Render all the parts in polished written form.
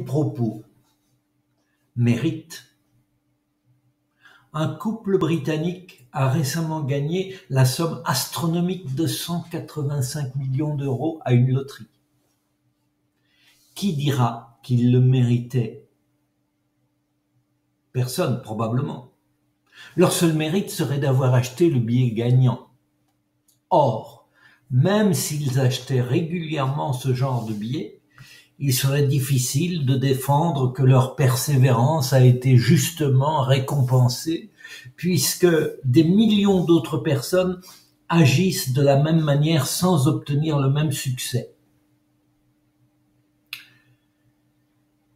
Propos. Mérite. Un couple britannique a récemment gagné la somme astronomique de 185 millions d'euros à une loterie. Qui dira qu'il le méritait? Personne, probablement. Leur seul mérite serait d'avoir acheté le billet gagnant. Or, même s'ils achetaient régulièrement ce genre de billets, il serait difficile de défendre que leur persévérance a été justement récompensée, puisque des millions d'autres personnes agissent de la même manière sans obtenir le même succès.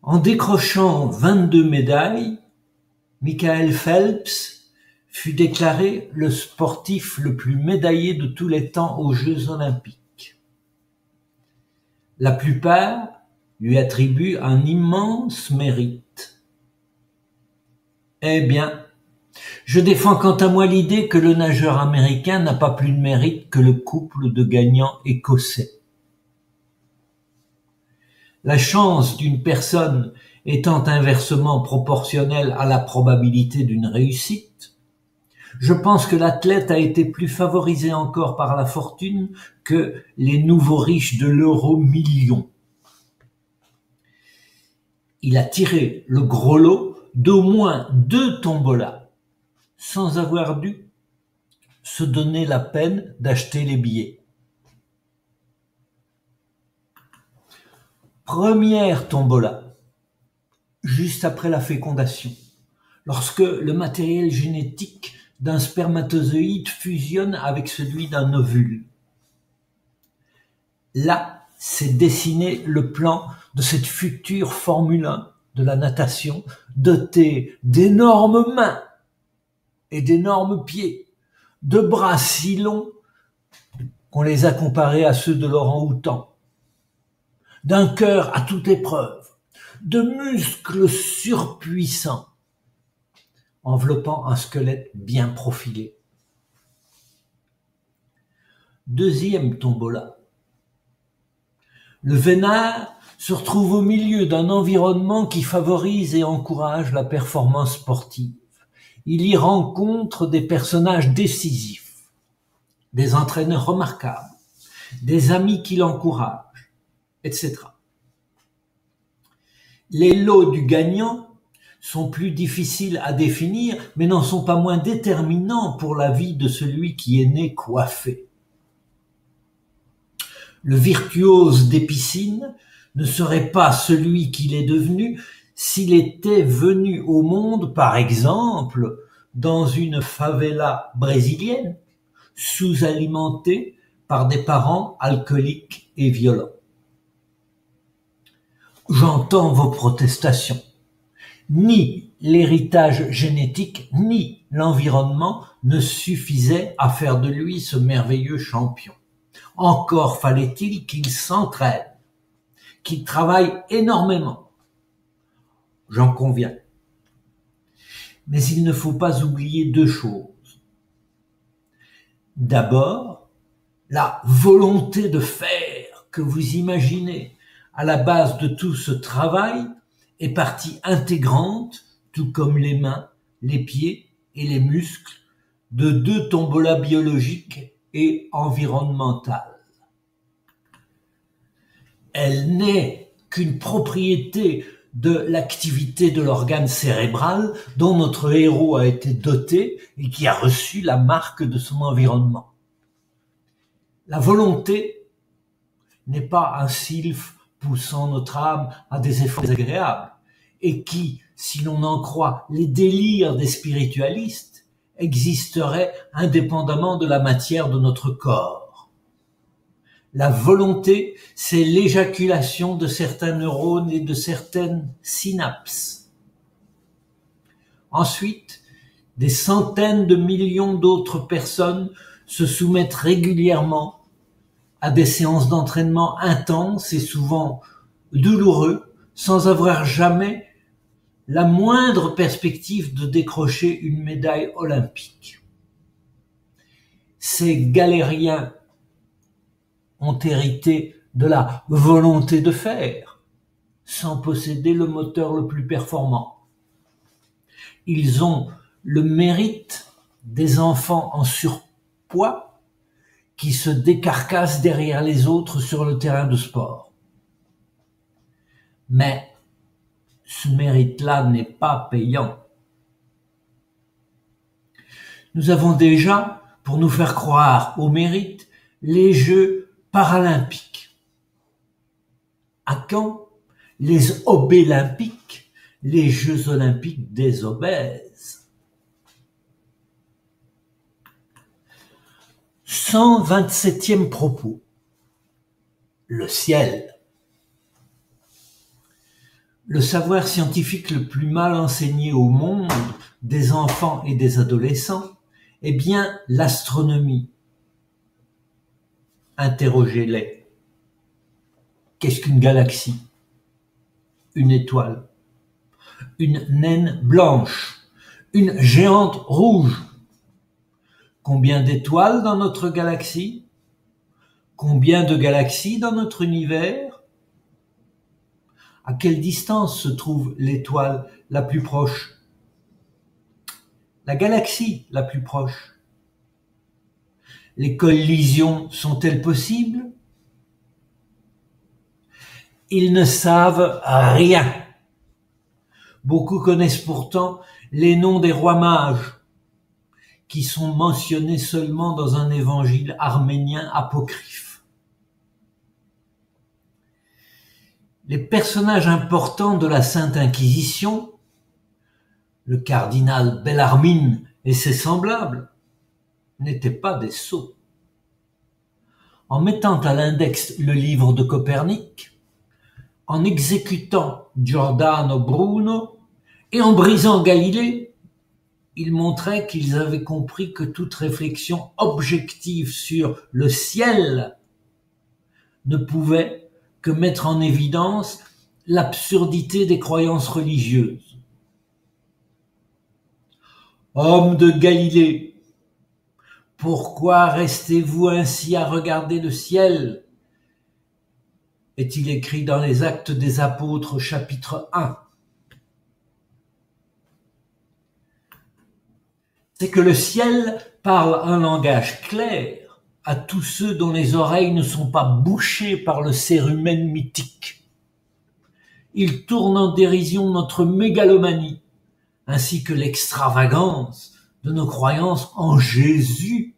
En décrochant 22 médailles, Michael Phelps fut déclaré le sportif le plus médaillé de tous les temps aux Jeux olympiques. La plupart lui attribuent un immense mérite. Eh bien, je défends quant à moi l'idée que le nageur américain n'a pas plus de mérite que le couple de gagnants écossais. La chance d'une personne étant inversement proportionnelle à la probabilité d'une réussite, je pense que l'athlète a été plus favorisé encore par la fortune que les nouveaux riches de l'euro-million. Il a tiré le gros lot d'au moins 2 tombolas, sans avoir dû se donner la peine d'acheter les billets. Première tombola, juste après la fécondation, lorsque le matériel génétique d'un spermatozoïde fusionne avec celui d'un ovule. Là, s'est dessiné le plan de cette future Formule 1 de la natation, dotée d'énormes mains et d'énormes pieds, de bras si longs qu'on les a comparés à ceux de l'orang-outan, d'un cœur à toute épreuve, de muscles surpuissants, enveloppant un squelette bien profilé. Deuxième tombola. Le vénard se retrouve au milieu d'un environnement qui favorise et encourage la performance sportive. Il y rencontre des personnages décisifs, des entraîneurs remarquables, des amis qui l'encouragent, etc. Les lots du gagnant sont plus difficiles à définir, mais n'en sont pas moins déterminants pour la vie de celui qui est né coiffé. Le virtuose des piscines ne serait pas celui qu'il est devenu s'il était venu au monde, par exemple, dans une favela brésilienne, sous-alimenté par des parents alcooliques et violents. J'entends vos protestations. Ni l'héritage génétique, ni l'environnement ne suffisaient à faire de lui ce merveilleux champion. Encore fallait-il qu'il s'entraîne, qu'il travaille énormément. J'en conviens. Mais il ne faut pas oublier 2 choses. D'abord, la volonté de faire que vous imaginez à la base de tout ce travail est partie intégrante, tout comme les mains, les pieds et les muscles, de 2 tombolas biologiques et environnementales. Elle n'est qu'une propriété de l'activité de l'organe cérébral dont notre héros a été doté et qui a reçu la marque de son environnement. La volonté n'est pas un sylphe poussant notre âme à des efforts désagréables et qui, si l'on en croit les délires des spiritualistes, existerait indépendamment de la matière de notre corps. La volonté, c'est l'éjaculation de certains neurones et de certaines synapses. Ensuite, des centaines de millions d'autres personnes se soumettent régulièrement à des séances d'entraînement intenses et souvent douloureux, sans avoir jamais la moindre perspective de décrocher une médaille olympique. Ces galériens ont hérité de la volonté de faire, sans posséder le moteur le plus performant. Ils ont le mérite des enfants en surpoids qui se décarcassent derrière les autres sur le terrain de sport. Mais ce mérite-là n'est pas payant. Nous avons déjà, pour nous faire croire au mérite, les Jeux paralympiques. À quand les obélympiques, les Jeux olympiques des obèses? 127e propos. Le ciel. Le savoir scientifique le plus mal enseigné au monde des enfants et des adolescents est bien l'astronomie. Interrogez-les. Qu'est-ce qu'une galaxie? Une étoile. Une naine blanche. Une géante rouge. Combien d'étoiles dans notre galaxie? Combien de galaxies dans notre univers? À quelle distance se trouve l'étoile la plus proche? La galaxie la plus proche? Les collisions sont-elles possibles? Ils ne savent rien. Beaucoup connaissent pourtant les noms des rois mages, qui sont mentionnés seulement dans un évangile arménien apocryphe. Les personnages importants de la Sainte Inquisition, le cardinal Bellarmine et ses semblables, n'étaient pas des sots. En mettant à l'index le livre de Copernic, en exécutant Giordano Bruno et en brisant Galilée, ils montraient qu'ils avaient compris que toute réflexion objective sur le ciel ne pouvait que mettre en évidence l'absurdité des croyances religieuses. Hommes de Galilée, pourquoi restez-vous ainsi à regarder le ciel? Est-il écrit dans les Actes des Apôtres, chapitre 1. C'est que le ciel parle un langage clair à tous ceux dont les oreilles ne sont pas bouchées par le cérumen mythique. Il tourne en dérision notre mégalomanie, ainsi que l'extravagance de nos croyances en Jésus